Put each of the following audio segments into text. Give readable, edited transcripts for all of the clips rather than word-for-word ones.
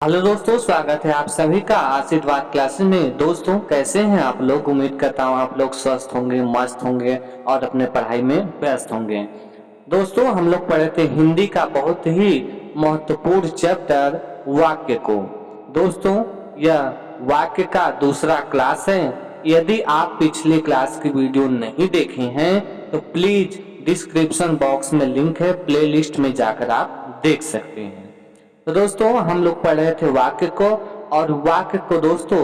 Hello दोस्तों, स्वागत है आप सभी का आशीर्वाद क्लासेस में। दोस्तों कैसे हैं आप लोग? उम्मीद करता हूँ आप लोग स्वस्थ होंगे, मस्त होंगे और अपने पढ़ाई में व्यस्त होंगे। दोस्तों हम लोग पढ़े थे हिंदी का बहुत ही महत्वपूर्ण चैप्टर वाक्य को। दोस्तों यह वाक्य का दूसरा क्लास है। यदि आप पिछले क्लास की वीडियो नहीं देखे हैं तो प्लीज डिस्क्रिप्शन बॉक्स में लिंक है, प्लेलिस्ट में जाकर आप देख सकते हैं। तो दोस्तों हम लोग पढ़ रहे थे वाक्य को, और वाक्य को दोस्तों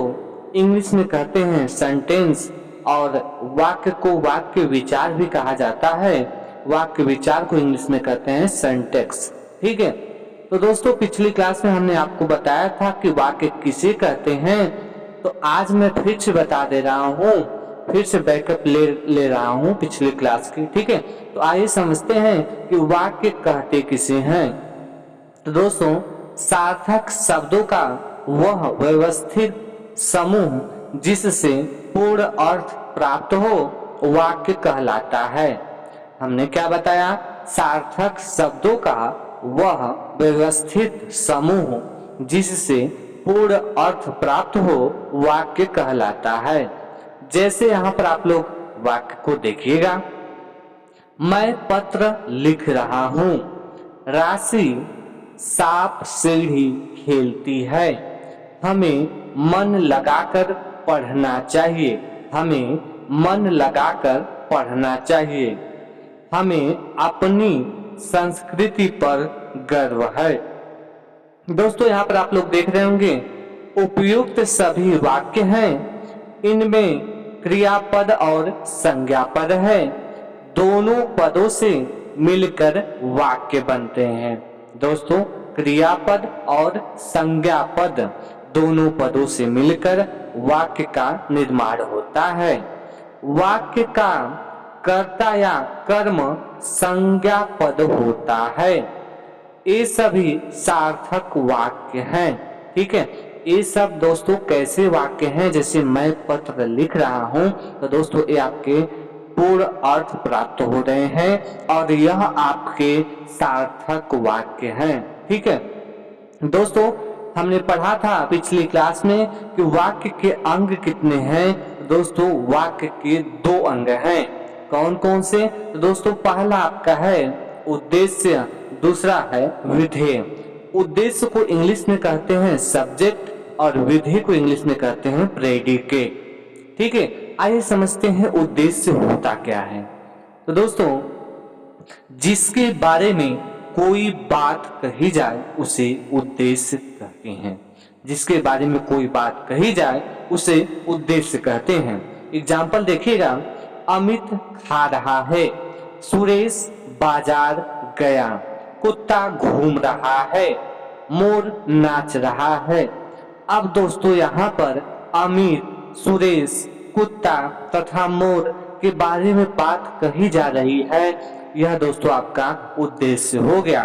इंग्लिश में कहते हैं सेंटेंस, और वाक्य को वाक्य विचार भी कहा जाता है। वाक्य विचार को इंग्लिश में कहते हैं सेंटेक्स। ठीक है, तो दोस्तों पिछली क्लास में हमने आपको बताया था कि वाक्य किसे कहते हैं, तो आज मैं फिर से बता दे रहा हूँ, फिर से बैकअप ले रहा हूँ पिछली क्लास की। ठीक है, तो आइए समझते हैं कि वाक्य कहते किसे हैं। तो दोस्तों सार्थक शब्दों का वह व्यवस्थित समूह जिससे पूर्ण अर्थ प्राप्त हो वाक्य कहलाता है। हमने क्या बताया? सार्थक शब्दों का वह व्यवस्थित समूह जिससे पूर्ण अर्थ प्राप्त हो वाक्य कहलाता है। जैसे यहाँ पर आप लोग वाक्य को देखिएगा, मैं पत्र लिख रहा हूँ, राशि सांप सीढ़ी खेलती है, हमें मन लगाकर पढ़ना चाहिए, हमें मन लगाकर पढ़ना चाहिए, हमें अपनी संस्कृति पर गर्व है। दोस्तों यहाँ पर आप लोग देख रहे होंगे उपयुक्त सभी वाक्य हैं, इनमें क्रियापद और संज्ञापद है, दोनों पदों से मिलकर वाक्य बनते हैं। दोस्तों क्रियापद और संज्ञापद दोनों पदों से मिलकर वाक्य का निर्माण होता है। वाक्य का कर्ता या कर्म संज्ञापद होता है। ये सभी सार्थक वाक्य हैं। ठीक है, ये सब दोस्तों कैसे वाक्य हैं? जैसे मैं पत्र लिख रहा हूं, तो दोस्तों ये आपके पूर्ण अर्थ प्राप्त हो रहे हैं और यह आपके सार्थक वाक्य हैं। ठीक है दोस्तों, हमने पढ़ा था पिछली क्लास में कि वाक्य के अंग कितने हैं। दोस्तों वाक्य के दो अंग हैं। कौन कौन से? तो दोस्तों पहला आपका है उद्देश्य, दूसरा है विधेय। उद्देश्य को इंग्लिश में कहते हैं सब्जेक्ट और विधेय को इंग्लिश में कहते हैं प्रेडिकेट। ठीक है, आइए समझते हैं उद्देश्य होता क्या है। तो दोस्तों जिसके बारे में कोई बात कही जाए उसे उद्देश्य कहते हैं। जिसके बारे में कोई बात कही जाए उसे उद्देश्य कहते हैं। एग्जाम्पल देखिएगा, अमित खा रहा है, सुरेश बाजार गया, कुत्ता घूम रहा है, मोर नाच रहा है। अब दोस्तों यहाँ पर अमित, सुरेश, कुत्ता तथा मोर के बारे में बात कही जा रही है। यह दोस्तों आपका उद्देश्य हो गया।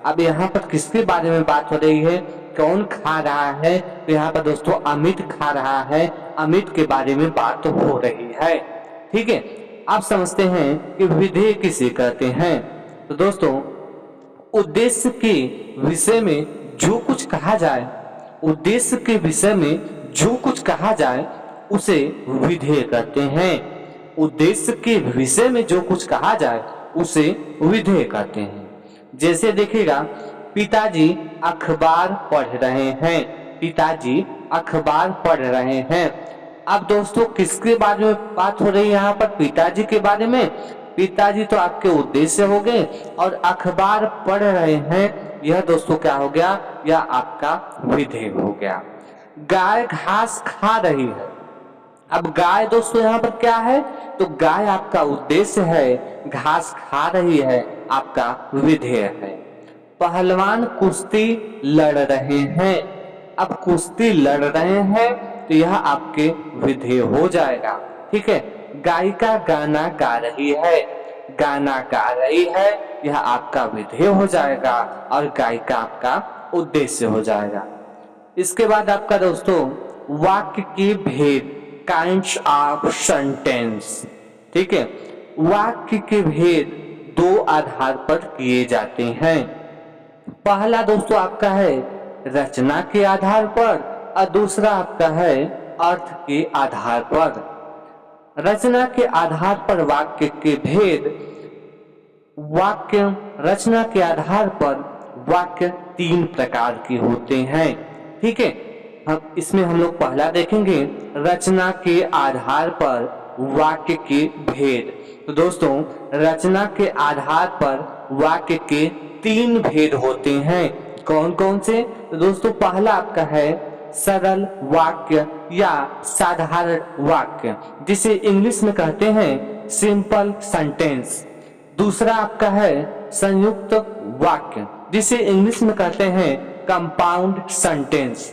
अब यहाँ पर किसके बारे में बात हो रही है? कौन खा रहा है? तो यहाँ पर दोस्तों अमित खा रहा है, अमित के बारे में बात हो रही है। ठीक है, आप समझते हैं कि विधेय किसे कहते हैं। तो दोस्तों उद्देश्य के विषय में जो कुछ कहा जाए, उद्देश्य के विषय में जो कुछ कहा जाए उसे विधेय कहते हैं। उद्देश्य के विषय में जो कुछ कहा जाए उसे विधेय कहते हैं। जैसे देखिएगा, पिताजी अखबार पढ़ रहे हैं, पिताजी अखबार पढ़ रहे हैं। अब दोस्तों किसके बारे में बात हो रही है? यहाँ पर पिताजी के बारे में। पिताजी तो आपके उद्देश्य हो गए, और अखबार पढ़ रहे हैं यह दोस्तों क्या हो गया? यह आपका विधेय हो गया। गाय घास खा रही है। अब गाय दोस्तों यहाँ पर क्या है? तो गाय आपका उद्देश्य है, घास खा रही है आपका विधेय है। पहलवान कुश्ती लड़ रहे हैं। अब कुश्ती लड़ रहे हैं तो यह आपके विधेय हो जाएगा। ठीक है, गायिका गाना गा रही है, गाना गा रही है, यह आपका विधेय हो जाएगा और गायिका आपका उद्देश्य हो जाएगा। इसके बाद आपका दोस्तों वाक्य के भेद, काइंड्स ऑफ सेंटेंस। ठीक है, वाक्य के भेद दो आधार पर किए जाते हैं। पहला दोस्तों आपका है रचना के आधार पर और दूसरा आपका है अर्थ के आधार पर। रचना के आधार पर वाक्य के भेद। वाक्य रचना के आधार पर वाक्य 3 प्रकार के होते हैं। ठीक है, हम लोग पहला देखेंगे रचना के आधार पर वाक्य के भेद। तो दोस्तों रचना के आधार पर वाक्य के 3 भेद होते हैं। कौन कौन से? तो दोस्तों पहला आपका है सरल वाक्य या साधारण वाक्य, जिसे इंग्लिश में कहते हैं सिंपल सेंटेंस। दूसरा आपका है संयुक्त वाक्य, जिसे इंग्लिश में कहते हैं कंपाउंड सेंटेंस।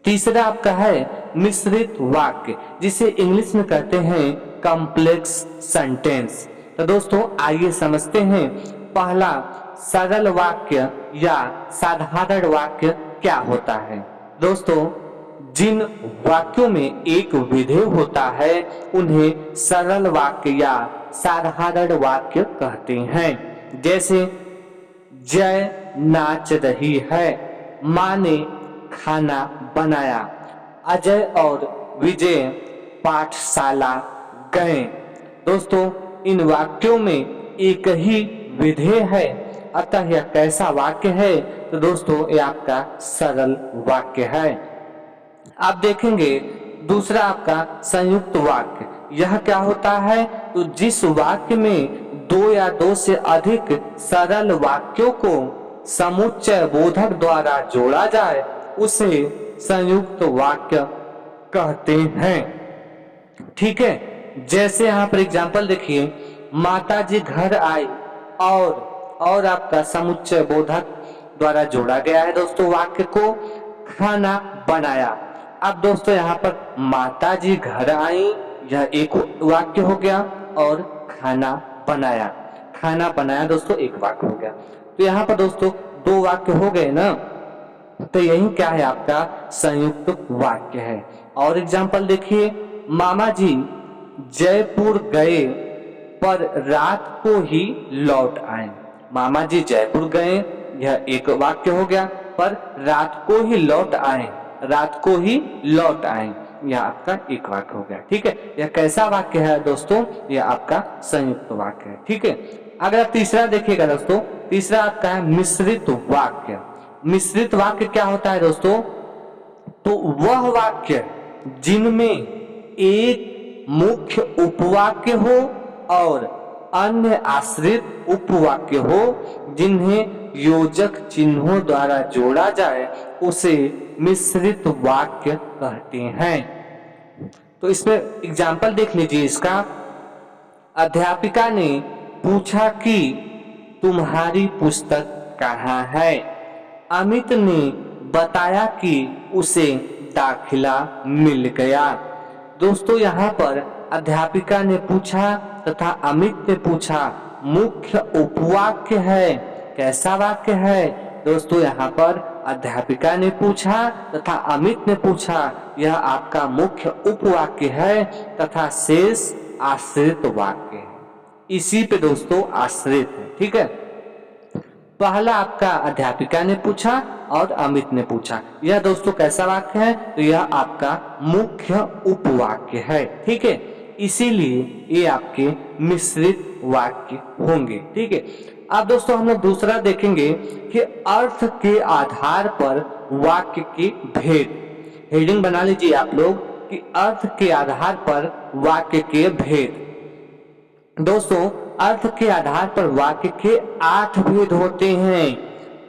तीसरा आपका है मिश्रित वाक्य, जिसे इंग्लिश में कहते हैं कॉम्प्लेक्स सेंटेंस। तो दोस्तों आइए समझते हैं पहला सरल वाक्य या साधारण वाक्य क्या होता है। दोस्तों जिन वाक्यों में एक विधेय होता है उन्हें सरल वाक्य या साधारण वाक्य कहते हैं। जैसे जय नाच रही है, माँ ने खाना बनाया, अजय और विजय पाठशाला गए। दोस्तों इन वाक्यों में एक ही विधेय है, अतः यह कैसा वाक्य है? तो दोस्तों ये आपका सरल वाक्य है। आप देखेंगे दूसरा आपका संयुक्त वाक्य। यह क्या होता है? तो जिस वाक्य में 2 या 2 से अधिक सरल वाक्यों को समुच्चय बोधक द्वारा जोड़ा जाए उसे संयुक्त वाक्य कहते हैं। ठीक है, जैसे यहाँ पर एग्जाम्पल देखिए, माता जी घर आई और आपका समुच्चय बोधक द्वारा जोड़ा गया है दोस्तों वाक्य को खाना बनाया। अब दोस्तों यहाँ पर माता जी घर आई यह एक वाक्य हो गया और खाना बनाया दोस्तों एक वाक्य हो गया। तो यहाँ पर दोस्तों 2 वाक्य हो गए ना, तो यही क्या है आपका संयुक्त वाक्य है। और एग्जाम्पल देखिए, मामा जी जयपुर गए पर रात को ही लौट आए। मामा जी जयपुर गए यह एक वाक्य हो गया, पर रात को ही लौट आए यह आपका एक वाक्य हो गया। ठीक है, यह कैसा वाक्य है दोस्तों? यह आपका संयुक्त वाक्य है। ठीक है, अगर तीसरा देखिएगा दोस्तों, तीसरा आपका है मिश्रित वाक्य। मिश्रित वाक्य क्या होता है दोस्तों? तो वह वाक्य जिनमें एक मुख्य उपवाक्य हो और अन्य आश्रित उपवाक्य हो, जिन्हें योजक चिन्हों द्वारा जोड़ा जाए उसे मिश्रित वाक्य कहते हैं। तो इसमें एग्जाम्पल देख लीजिए इसका। अध्यापिका ने पूछा कि तुम्हारी पुस्तक कहाँ है। अमित ने बताया कि उसे दाखिला मिल गया। दोस्तों यहाँ पर अध्यापिका ने पूछा तथा अमित ने पूछा मुख्य उपवाक्य है। कैसा वाक्य है दोस्तों? यहाँ पर अध्यापिका ने पूछा तथा अमित ने पूछा, यह आपका मुख्य उपवाक्य है तथा शेष आश्रित वाक्य है। इसी पे दोस्तों आश्रित है। ठीक है, पहला आपका अध्यापिका ने पूछा और अमित ने पूछा, यह दोस्तों कैसा वाक्य है? तो यह आपका मुख्य उपवाक्य है। ठीक है, इसीलिए ये आपके मिश्रित वाक्य होंगे। ठीक है, अब दोस्तों हम लोग दूसरा देखेंगे कि अर्थ के आधार पर वाक्य के भेद। हेडिंग बना लीजिए आप लोग कि अर्थ के आधार पर वाक्य के भेद। दोस्तों अर्थ के आधार पर वाक्य के 8 भेद होते हैं।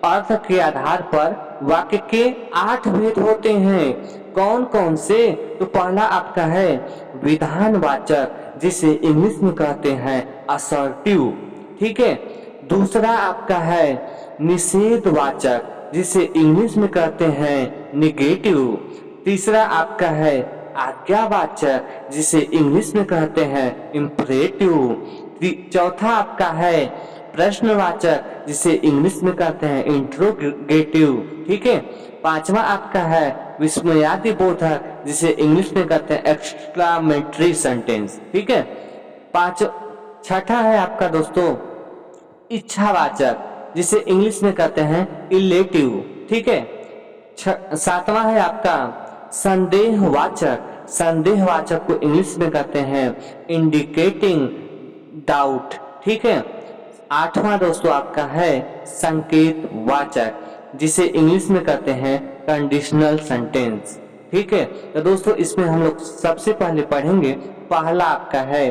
अर्थ के आधार पर वाक्य के 8 भेद होते हैं। कौन कौन से? तो पहला आपका है विधानवाचक, जिसे इंग्लिश में कहते हैं असर्टिव। ठीक है, दूसरा आपका है निषेधवाचक, जिसे इंग्लिश में कहते हैं निगेटिव। तीसरा आपका है आज्ञावाचक, जिसे इंग्लिश में कहते हैं इम्परेटिव। चौथा आपका है प्रश्नवाचक, जिसे इंग्लिश में कहते हैं इंट्रोगेटिव। ठीक है, पांचवा आपका है विस्मयादि बोधक, जिसे इंग्लिश में कहते हैं एक्सक्लामेटरी सेंटेंस। ठीक है, छठा है आपका दोस्तों इच्छावाचक, जिसे इंग्लिश में कहते हैं इलेटिव। ठीक है, सातवां है आपका संदेहवाचक। संदेहवाचक को इंग्लिश में कहते हैं इंडिकेटिंग डाउट। ठीक है। आठवां दोस्तों आपका है संकेत वाचक, जिसे इंग्लिश में कहते हैं कंडीशनल सेंटेंस। ठीक है। तो दोस्तों इसमें हम लोग सबसे पहले पढ़ेंगे, पहला आपका है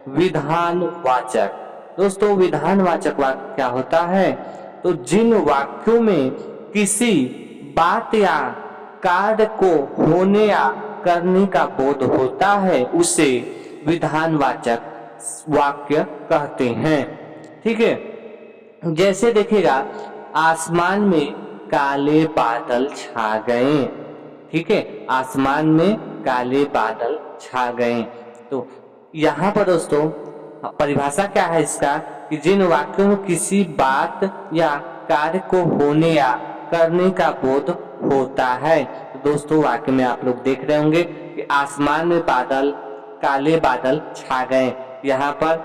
विधानवाचक। दोस्तों विधानवाचक वाक्य क्या होता है? तो जिन वाक्यों में किसी बात या कार्य को होने या करने का बोध होता है उसे विधानवाचक वाक्य कहते हैं। ठीक है। जैसे देखिएगा, आसमान में काले बादल छा गए। ठीक है, आसमान में काले बादल छा गए। तो यहाँ पर दोस्तों परिभाषा क्या है इसका कि जिन वाक्यों में किसी बात या कार्य को होने या करने का बोध होता है। तो दोस्तों वाक्य में आप लोग देख रहे होंगे कि आसमान में बादल, काले बादल छा गए। यहाँ पर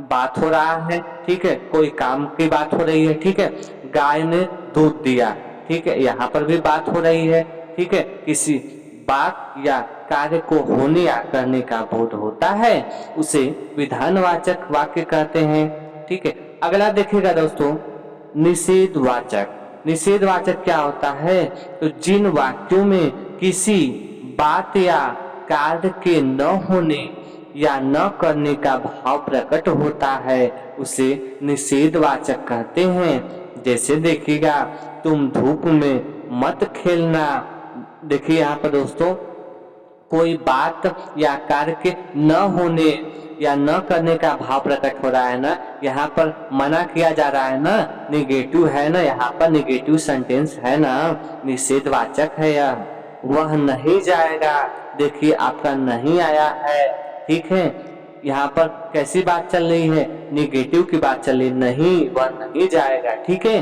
बात हो रहा है। ठीक है, कोई काम की बात हो रही है। ठीक है, गाय ने दूध दिया। ठीक है, यहाँ पर भी बात हो रही है। ठीक है, किसी बात या कार्य को होने या करने का बोध होता है उसे विधानवाचक वाक्य कहते हैं। ठीक है। अगला देखिएगा दोस्तों निषेधवाचक। निषेधवाचक क्या होता है? तो जिन वाक्यों में किसी बात या कार्य के न होने या न करने का भाव प्रकट होता है उसे निषेधवाचक कहते हैं। जैसे देखिएगा, तुम धूप में मत खेलना। देखिए यहाँ पर दोस्तों कोई बात या कार्य के न होने या न करने का भाव प्रकट हो रहा है ना, यहाँ पर मना किया जा रहा है ना, निगेटिव है ना, यहाँ पर निगेटिव सेंटेंस है ना, निषेधवाचक है यह। वह नहीं जाएगा, देखिए आपका नहीं आया है। ठीक है, यहाँ पर कैसी बात चल रही है? निगेटिव की बात चल रही, नहीं वह नहीं जाएगा। ठीक है।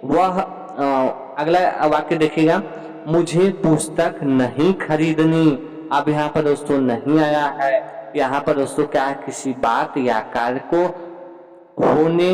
वह अगला वाक्य देखिएगा, मुझे पुस्तक नहीं खरीदनी। अब यहाँ पर दोस्तों नहीं आया है। यहाँ पर दोस्तों क्या है? किसी बात या कार्य को होने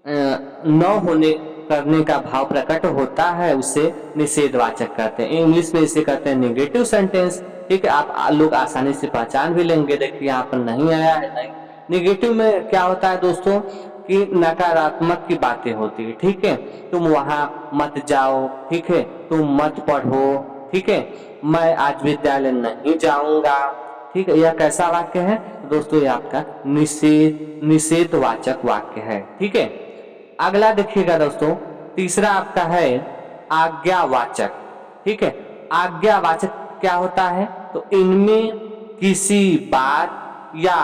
न होने करने का भाव प्रकट होता है उसे निषेधवाचक कहते हैं। इंग्लिश में इसे कहते हैं नेगेटिव सेंटेंस। ठीक है, आप लोग आसानी से पहचान भी लेंगे। देखिए यहाँ पर नहीं आया है। नहीं, नेगेटिव में क्या होता है दोस्तों कि नकारात्मक की बातें होती है। ठीक है, तुम वहां मत जाओ। ठीक है, तुम मत पढ़ो। ठीक है, मैं आज विद्यालय नहीं जाऊंगा। ठीक है, यह कैसा वाक्य है दोस्तों? ये आपका निषेधवाचक वाक्य है। ठीक है। अगला देखिएगा दोस्तों, तीसरा आपका है आज्ञावाचक। ठीक है, आज्ञावाचक क्या होता है? तो इनमें किसी बात या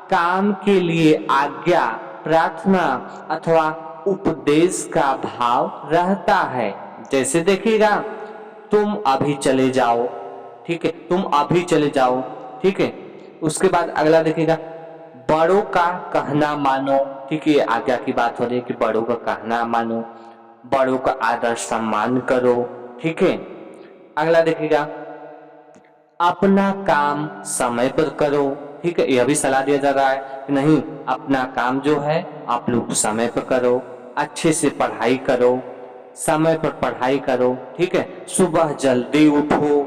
काम के लिए आज्ञा, प्रार्थना अथवा उपदेश का भाव रहता है। जैसे देखिएगा, तुम अभी चले जाओ। ठीक है, तुम अभी चले जाओ। ठीक है, उसके बाद अगला देखिएगा, बड़ों का कहना मानो। ठीक है, आज्ञा की बात हो रही है कि बड़ों का कहना मानो, बड़ों का आदर सम्मान करो। ठीक है। अगला देखिएगा, अपना काम समय पर करो। ठीक है, यह भी सलाह दिया जा रहा है कि नहीं, अपना काम जो है आप लोग समय पर करो, अच्छे से पढ़ाई करो, समय पर पढ़ाई करो। ठीक है, सुबह जल्दी उठो,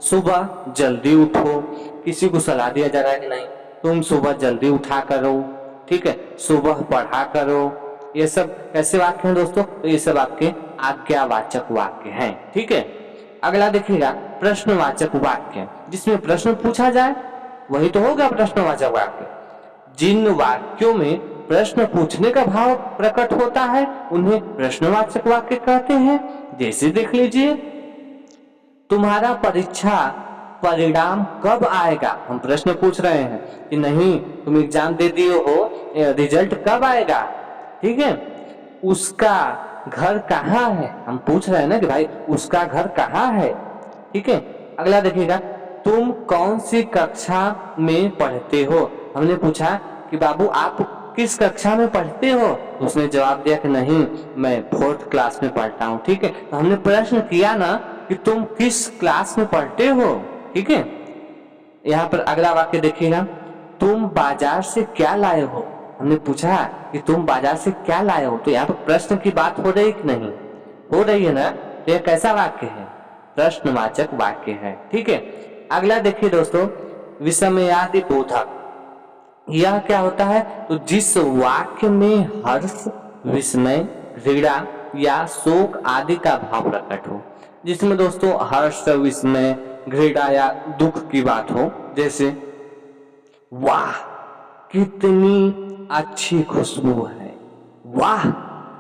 सुबह जल्दी उठो। किसी को सलाह दिया जा रहा है कि नहीं, तुम सुबह जल्दी उठा करो। ठीक है, सुबह पढ़ा करो। ये सब कैसे वाक्य हैं दोस्तों? तो ये सब आपके आज्ञावाचक वाक्य हैं। ठीक है। अगला देखिएगा प्रश्नवाचक वाक्य, जिसमें प्रश्न पूछा जाए, वही तो होगा प्रश्नवाचक वाक्य। जिन वाक्यों में प्रश्न पूछने का भाव प्रकट होता है उन्हें प्रश्नवाचक वाक्य कहते हैं। जैसे देख लीजिए, तुम्हारा परीक्षा परिणाम कब आएगा? हम प्रश्न पूछ रहे हैं कि नहीं, तुम एग्जाम दे दिए हो, रिजल्ट कब आएगा? ठीक है। उसका घर कहाँ है? हम पूछ रहे हैं ना कि भाई उसका घर कहाँ है। ठीक है। अगला देखिएगा, तुम कौन सी कक्षा में पढ़ते हो? हमने पूछा कि बाबू आप किस कक्षा में पढ़ते हो? उसने जवाब दिया कि नहीं, मैं 4th क्लास में पढ़ता हूँ। ठीक है, तो हमने प्रश्न किया ना कि तुम किस क्लास में पढ़ते हो। ठीक है। यहाँ पर अगला वाक्य देखिएगा, तुम बाजार से क्या लाए हो? हमने पूछा कि तुम बाजार से क्या लाए हो, तो यहाँ पर प्रश्न की बात हो रही कि नहीं? हो रही है ना। तो यह कैसा वाक्य है? प्रश्नवाचक वाक्य है। ठीक है, अगला देखिए दोस्तों, विस्मयादि बोधक। यह क्या होता है? तो जिस वाक्य में हर्ष, विस्मय, घृणा या शोक आदि का भाव प्रकट हो, जिसमें दोस्तों हर्ष, विस्मय, घृणा या दुख की बात हो, जैसे वाह कितनी अच्छी खुशबू है, वाह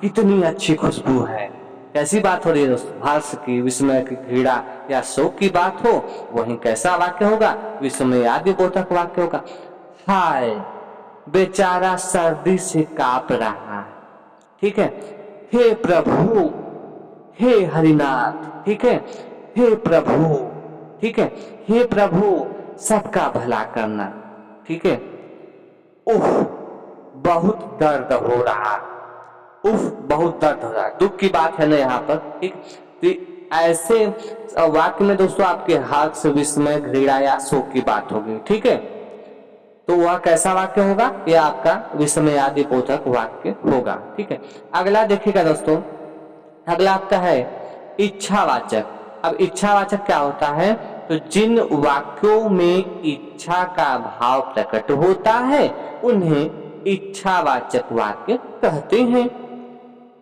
कितनी अच्छी खुशबू है। कैसी बात हो रही है दोस्तों? हर्ष की, विस्मय की, घृणा या शोक की बात हो, वही कैसा वाक्य होगा? विस्मयादि बोधक वाक्य होगा। हाय बेचारा सर्दी से कांप रहा है। ठीक है, हे प्रभु, हे हरिनाथ। ठीक है, हे प्रभु। ठीक है, हे प्रभु सबका भला करना। ठीक है, उफ बहुत दर्द हो रहा, उफ बहुत दर्द हो रहा है, दुख की बात है ना यहाँ पर। ठीक, तो ऐसे वाक्य में दोस्तों आपके हर्ष, विस्मय, घृणा या शोक की बात होगी। ठीक है, तो वह कैसा वाक्य होगा? यह आपका विस्मयादि बोधक वाक्य होगा। ठीक है, अगला देखिएगा दोस्तों, अगला आपका है इच्छावाचक। अब इच्छावाचक क्या होता है? तो जिन वाक्यों में इच्छा का भाव प्रकट होता है उन्हें इच्छावाचक वाक्य कहते हैं।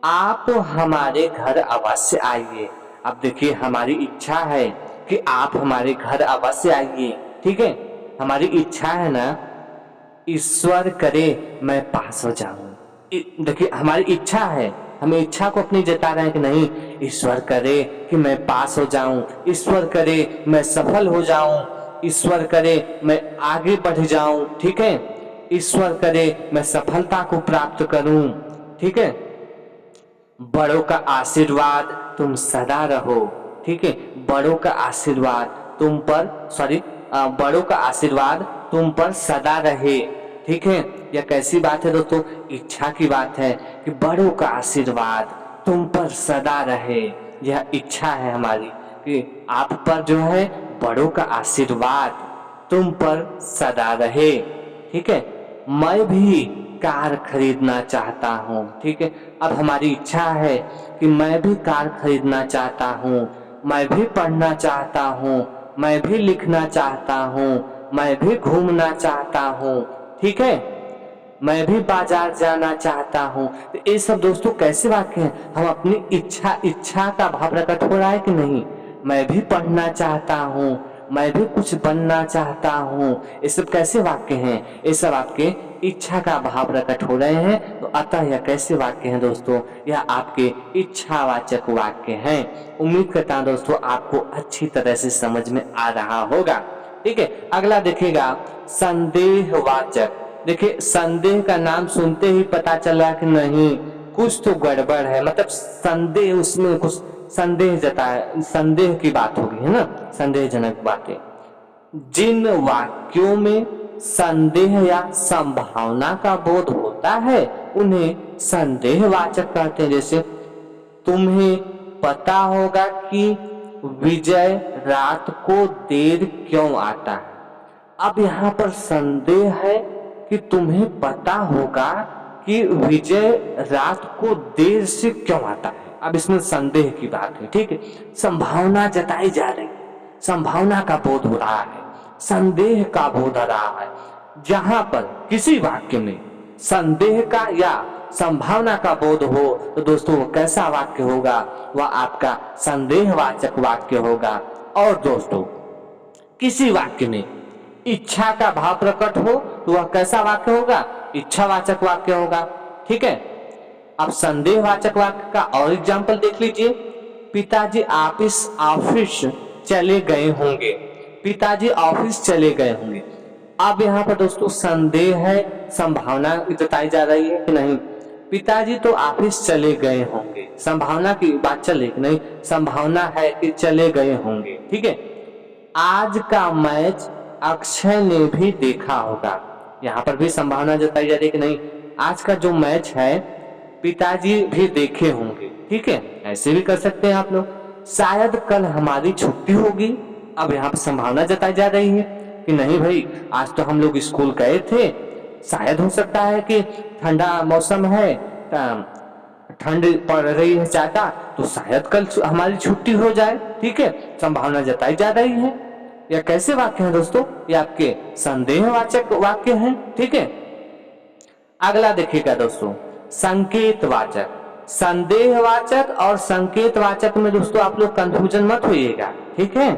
आप हमारे घर अवश्य आइए। अब देखिए, हमारी इच्छा है कि आप हमारे घर अवश्य आइए। ठीक है, हमारी इच्छा है ना, ईश्वर करे मैं पास हो जाऊं। देखिए हमारी इच्छा है, हमें इच्छा को अपनी जता रहे हैं कि नहीं, ईश्वर करे कि मैं पास हो जाऊं, ईश्वर करे मैं सफल हो जाऊं, ईश्वर करे मैं आगे बढ़ जाऊं। ठीक है, ईश्वर करे मैं सफलता को प्राप्त करूं। ठीक है, बड़ों का आशीर्वाद तुम सदा रहो। ठीक है, बड़ों का आशीर्वाद तुम पर, बड़ों का आशीर्वाद तुम पर सदा रहे। ठीक है, यह कैसी बात है दोस्तों? इच्छा की बात है कि बड़ों का आशीर्वाद तुम पर सदा रहे। यह इच्छा है हमारी कि आप पर जो है बड़ों का आशीर्वाद तुम पर सदा रहे। ठीक है, मैं भी कार खरीदना चाहता हूँ। ठीक है, अब हमारी इच्छा है कि मैं भी कार खरीदना चाहता हूँ, मैं भी पढ़ना चाहता हूँ, मैं भी लिखना चाहता हूँ, मैं भी घूमना चाहता हूँ। ठीक है, मैं भी बाजार जाना चाहता हूँ। तो ये सब दोस्तों कैसे वाक्य हैं? हम अपनी इच्छा का भाव प्रकट हो रहा है कि नहीं? मैं भी पढ़ना चाहता हूँ, मैं भी कुछ बनना चाहता हूँ। ये सब कैसे वाक्य हैं? ये सब आपके इच्छा का भाव प्रकट हो रहे हैं। तो अतः यह कैसे वाक्य हैं दोस्तों? यह आपके इच्छावाचक वाक्य हैं। उम्मीद करता हूँ दोस्तों आपको अच्छी तरह से समझ में आ रहा होगा। ठीक है, अगला देखिएगा संदेहवाचक। देखिए संदेह का नाम सुनते ही पता चला कि नहीं कुछ तो गड़बड़ है, मतलब संदेह, उसमें कुछ संदेह जताया, संदेह की बात होगी, है ना, संदेहजनक बातें। जिन वाक्यों में संदेह या संभावना का बोध होता है उन्हें संदेहवाचक कहते हैं। जैसे तुम्हें पता होगा कि विजय रात को देर क्यों आता है। अब यहाँ पर संदेह है कि तुम्हें पता होगा कि विजय रात को देर से क्यों आता है। अब इसमें संदेह की बात है। ठीक है, संभावना जताई जा रही है, संभावना का बोध हो रहा है, संदेह का बोध हो रहा है। जहां पर किसी वाक्य में संदेह का या संभावना का बोध हो तो दोस्तों वो कैसा वाक्य होगा? वह आपका संदेहवाचक वाक्य होगा। और दोस्तों किसी वाक्य में इच्छा का भाव प्रकट हो तो वह कैसा वाक्य होगा? इच्छावाचक वाक्य होगा। ठीक है, अब संदेहवाचक वाक्य का और एग्जाम्पल देख लीजिए। पिताजी ऑफिस चले गए होंगे। पिताजी ऑफिस चले गए होंगे। अब यहाँ पर दोस्तों संदेह है, संभावना जताई जा रही है कि नहीं, पिताजी तो ऑफिस चले गए होंगे। संभावना की बात चल रही नहीं, संभावना है कि चले गए होंगे। ठीक है, आज का मैच अक्षय ने भी देखा होगा। यहाँ पर भी संभावना जताई जा रही है कि नहीं, आज का जो मैच है पिताजी भी देखे होंगे। ठीक है, ऐसे भी कर सकते हैं आप लोग। शायद कल हमारी छुट्टी होगी। अब यहाँ पर संभावना जताई जा रही है कि नहीं भाई आज तो हम लोग स्कूल गए थे, शायद हो सकता है कि ठंडा मौसम है, ठंड पड़ रही है ज्यादा तो शायद कल हमारी छुट्टी हो जाए, ठीक है, संभावना जताई जा रही है। यह कैसे वाक्य है दोस्तों? ये आपके संदेहवाचक वाक्य हैं, ठीक है। अगला देखिएगा दोस्तों, संकेतवाचक। संदेहवाचक और संकेतवाचक में दोस्तों आप लोग कंफ्यूजन मत होइएगा, ठीक है।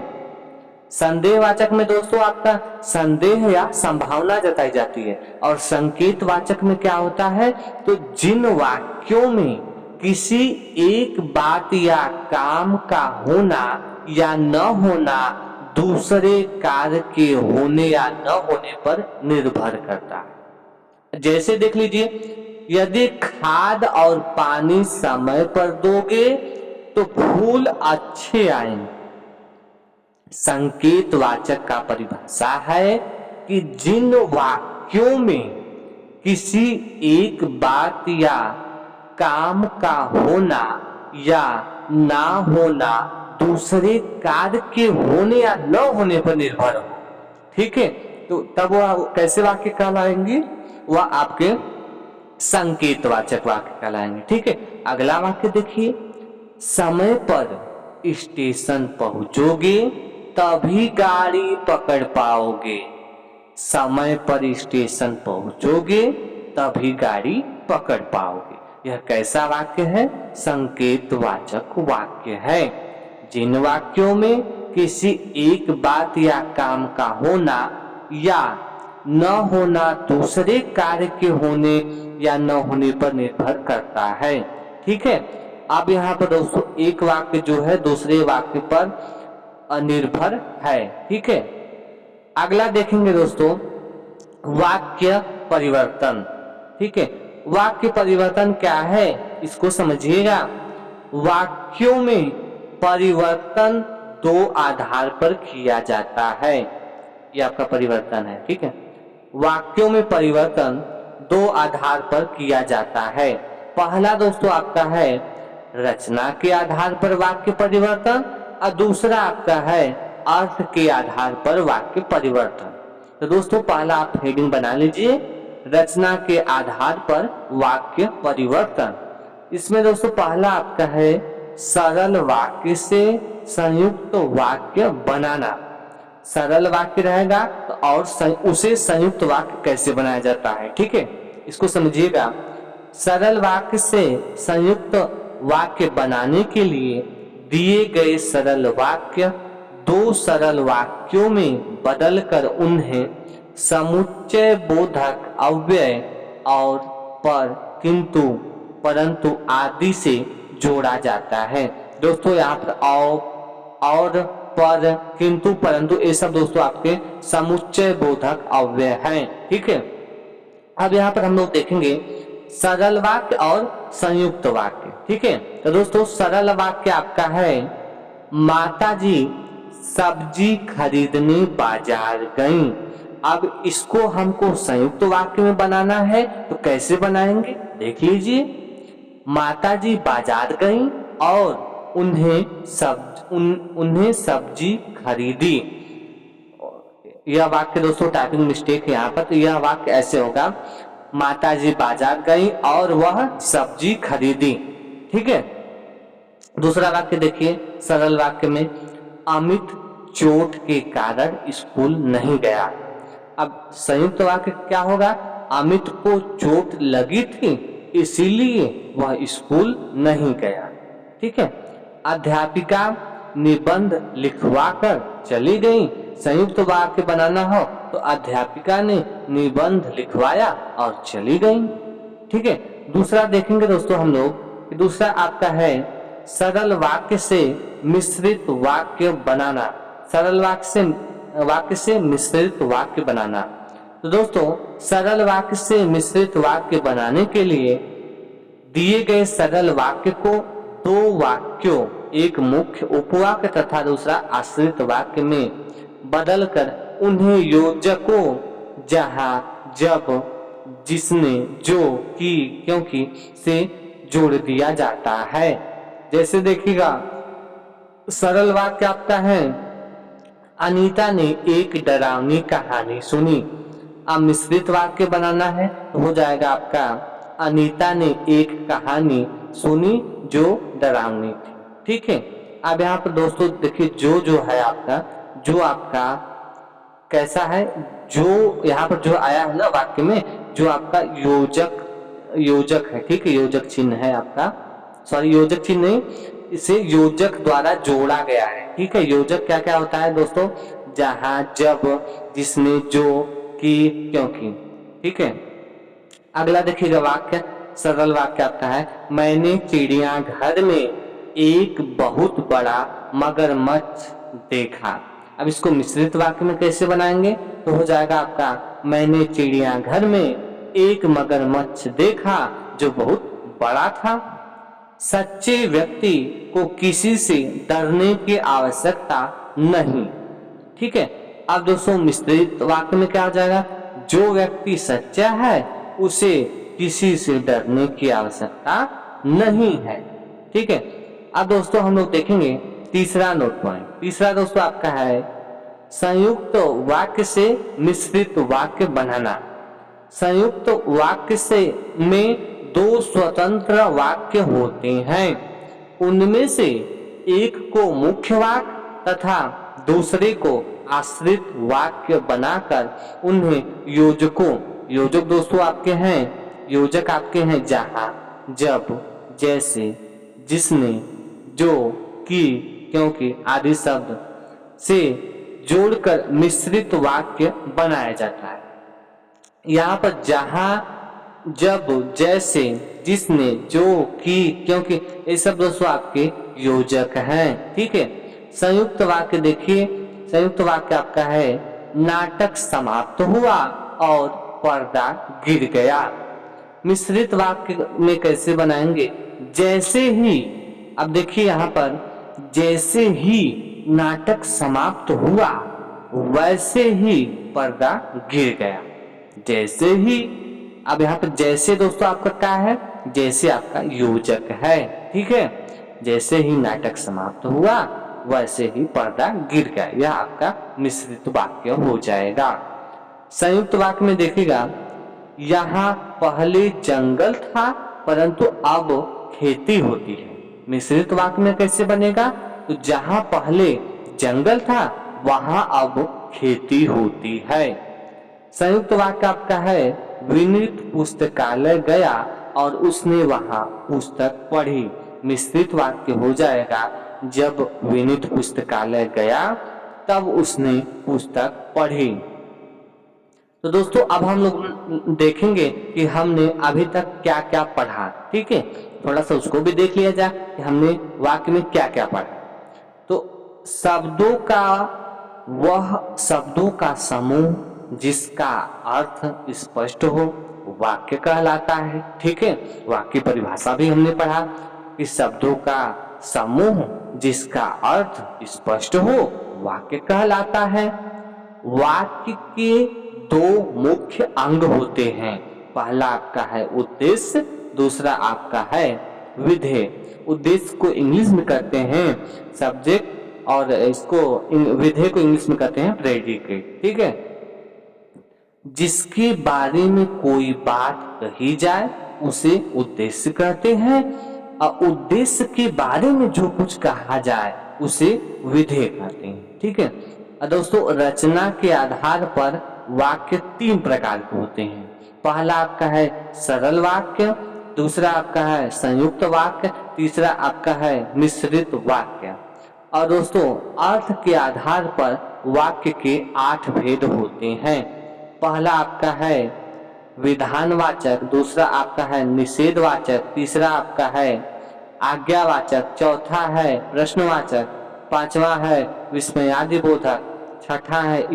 संदेहवाचक में दोस्तों आपका संदेह या संभावना जताई जाती है, और संकेतवाचक में क्या होता है, तो जिन वाक्यों में किसी एक बात या काम का होना या न होना दूसरे कार्य के होने या न होने पर निर्भर करता है। जैसे देख लीजिए, यदि खाद और पानी समय पर दोगे तो फूल अच्छे आएंगे। संकेतवाचक का परिभाषा है कि जिन वाक्यों में किसी एक बात या काम का होना या ना होना दूसरे कार्य के होने या न होने पर निर्भर हो, ठीक है, तो तब वह कैसे वाक्य कहलाएंगे? वह आपके संकेतवाचक वाक्य कहलाएंगे, ठीक है। अगला वाक्य देखिए, समय पर स्टेशन पहुंचोगे तभी गाड़ी पकड़ पाओगे। समय पर स्टेशन पहुंचोगे तभी गाड़ी पकड़ पाओगे। यह कैसा वाक्य है? संकेतवाचक वाक्य है। जिन वाक्यों में किसी एक बात या काम का होना या न होना दूसरे कार्य के होने या न होने पर निर्भर करता है, ठीक है। अब यहाँ पर दोस्तों एक वाक्य जो है दूसरे वाक्य पर अनिर्भर है, ठीक है। अगला देखेंगे दोस्तों, वाक्य परिवर्तन, ठीक है। वाक्य परिवर्तन क्या है इसको समझिएगा। वाक्यों में परिवर्तन दो आधार पर किया जाता है, यह आपका परिवर्तन है, ठीक है। वाक्यों में परिवर्तन दो आधार पर किया जाता है। पहला दोस्तों आपका है रचना के आधार पर वाक्य परिवर्तन, और दूसरा आपका है अर्थ के आधार पर वाक्य परिवर्तन। तो दोस्तों पहला आप हेडिंग बना लीजिए, रचना के आधार पर वाक्य परिवर्तन। इसमें दोस्तों पहला आपका है सरल वाक्य से संयुक्त वाक्य बनाना। सरल वाक्य रहेगा तो और उसे संयुक्त वाक्य कैसे बनाया जाता है, ठीक है, इसको समझिएगा। सरल वाक्य से संयुक्त वाक्य बनाने के लिए दिए गए सरल वाक्य दो सरल वाक्यों में बदलकर उन्हें समुच्चय बोधक अव्यय और पर, किंतु, परंतु आदि से जोड़ा जाता है। दोस्तों यहाँ पर और पर, किंतु, परंतु ये सब दोस्तों आपके समुच्चय बोधक अव्यय हैं, ठीक है। अब यहाँ पर हम लोग देखेंगे सरल वाक्य और संयुक्त वाक्य, ठीक है। तो दोस्तों सरल वाक्य आपका है माताजी सब्जी खरीदने बाजार गईं। अब इसको हमको संयुक्त वाक्य में बनाना है तो कैसे बनाएंगे देख लीजिए। माताजी बाजार गईं और उन्हें सब्जी खरीदी। यह वाक्य दोस्तों टाइपिंग मिस्टेक है यहाँ पर, तो यह वाक्य ऐसे होगा माताजी बाजार गई और वह सब्जी खरीदी, ठीक है। दूसरा वाक्य देखिए, सरल वाक्य में अमित चोट के कारण स्कूल नहीं गया। अब संयुक्त वाक्य क्या होगा? अमित को चोट लगी थी इसीलिए वह स्कूल नहीं गया, ठीक है। अध्यापिका निबंध लिखवाकर चली गई। संयुक्त वाक्य बनाना हो तो अध्यापिका ने निबंध लिखवाया और चली गई, ठीक है। दूसरा देखेंगे दोस्तों हम लोग, दूसरा आपका है सरल वाक्य से मिश्रित वाक्य बनाना। सरल वाक्य से मिश्रित वाक्य बनाना। तो दोस्तों सरल वाक्य से मिश्रित वाक्य बनाने के लिए दिए गए सरल वाक्य को दो वाक्यों, एक मुख्य उपवाक्य तथा दूसरा आश्रित वाक्य में बदलकर उन्हें योजकों जहां, जब, जिसने, जो, की, क्योंकि से जोड़ दिया जाता है। जैसे देखिएगा सरल वाक्य आपका है अनीता ने एक डरावनी कहानी सुनी। अब मिश्रित वाक्य बनाना है तो हो जाएगा आपका अनीता ने एक कहानी सुनी जो डरावनी थी। ठीक है, अब यहाँ पर दोस्तों देखिए जो है आपका, जो आपका कैसा है, जो यहाँ पर जो आया है ना वाक्य में, जो आपका योजक है। ठीक है, योजक चिन्ह है आपका, सॉरी योजक चिन्ह नहीं, इसे योजक द्वारा जोड़ा गया है। ठीक है, योजक क्या क्या होता है दोस्तों, जहां, जब, जिसने, जो, की, क्योंकि। ठीक है, अगला देखिएगा वाक्य, सरल वाक्य आपका है, मैंने चिड़ियाघर में एक बहुत बड़ा मगरमच्छ देखा। अब इसको मिश्रित वाक्य में कैसे बनाएंगे, तो हो जाएगा आपका, मैंने चिड़ियाघर में एक मगरमच्छ देखा जो बहुत बड़ा था। सच्चे व्यक्ति को किसी से डरने की आवश्यकता नहीं। ठीक है, अब दोस्तों मिश्रित वाक्य में क्या हो जाएगा, जो व्यक्ति सच्चा है उसे किसी से डरने की आवश्यकता नहीं है। ठीक है, अब दोस्तों हम लोग देखेंगे तीसरा नोट पॉइंट। तीसरा दोस्तों आपका है संयुक्त वाक्य से मिश्रित वाक्य बनाना। संयुक्त वाक्य से में दो स्वतंत्र वाक्य होते हैं, उनमें से एक को मुख्य वाक्य तथा दूसरे को आश्रित वाक्य बनाकर उन्हें योजक दोस्तों आपके हैं, योजक आपके हैं जहां, जब, जैसे, जिसने, जो, की, क्योंकि आदि शब्द से जोड़कर मिश्रित वाक्य बनाया जाता है। यहाँ पर जहां, जब, जैसे, जिसने, जो, की, क्योंकि ये सब दोस्तों आपके योजक हैं। ठीक है, संयुक्त वाक्य देखिए, संयुक्त वाक्य आपका है नाटक समाप्त हुआ और पर्दा गिर गया। मिश्रित वाक्य में कैसे बनाएंगे, जैसे ही, अब देखिए यहाँ पर जैसे ही नाटक समाप्त हुआ वैसे ही पर्दा गिर गया। जैसे ही, अब यहाँ पर जैसे दोस्तों आपका क्या है, जैसे आपका योजक है। ठीक है, जैसे ही नाटक समाप्त हुआ वैसे ही पर्दा गिर गया, यह आपका मिश्रित वाक्य हो जाएगा। संयुक्त वाक्य में देखिएगा, यहाँ पहले जंगल था परंतु अब खेती होती है। मिश्रित वाक्य में कैसे बनेगा, तो जहां पहले जंगल था वहां अब खेती होती है। संयुक्त वाक्य आपका है विनीत पुस्तकालय गया और उसने वहां पुस्तक पढ़ी। मिश्रित वाक्य हो जाएगा, जब विनीत पुस्तकालय गया तब उसने पुस्तक पढ़ी। तो दोस्तों अब हम लोग देखेंगे कि हमने अभी तक क्या क्या पढ़ा। ठीक है, थोड़ा सा उसको भी देख लिया जाए कि हमने वाक्य में क्या क्या पढ़ा। तो शब्दों का समूह जिसका अर्थ स्पष्ट हो वाक्य कहलाता है। ठीक है, वाक्य परिभाषा भी हमने पढ़ा कि शब्दों का समूह जिसका अर्थ स्पष्ट हो वाक्य कहलाता है। वाक्य के दो मुख्य अंग होते हैं, पहला आपका है उद्देश्य, दूसरा आपका है विधेय। उद्देश्य को इंग्लिश में कहते हैं सब्जेक्ट और इसको विधेय को इंग्लिश में कहते हैं प्रेडिकेट। ठीक है, जिसके बारे में कोई बात कही जाए उसे उद्देश्य कहते हैं और उद्देश्य के बारे में जो कुछ कहा जाए उसे विधेय कहते हैं। ठीक है, दोस्तों रचना के आधार पर वाक्य तीन प्रकार के होते हैं। पहला आपका है सरल वाक्य, दूसरा आपका है संयुक्त वाक्य, तीसरा आपका है मिश्रित वाक्य। और दोस्तों अर्थ के आधार पर वाक्य के 8 भेद होते हैं। पहला आपका है विधानवाचक, दूसरा आपका है निषेधवाचक, तीसरा आपका है आज्ञावाचक, चौथा है प्रश्नवाचक, पांचवा है विस्मयादिबोधक, छठा है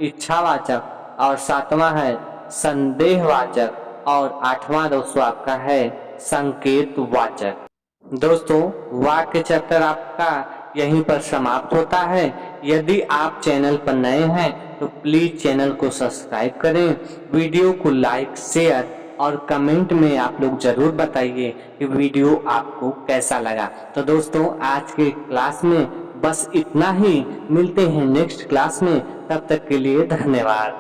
इच्छावाचक और सातवां है संदेहवाचक और आठवां दोस्तों आपका है संकेतवाचक। दोस्तों वाक्य चैप्टर आपका यहीं पर समाप्त होता है। यदि आप चैनल पर नए हैं तो प्लीज चैनल को सब्सक्राइब करें, वीडियो को लाइक, शेयर और कमेंट में आप लोग जरूर बताइए कि वीडियो आपको कैसा लगा। तो दोस्तों आज के क्लास में बस इतना ही, मिलते हैं नेक्स्ट क्लास में, तब तक के लिए धन्यवाद।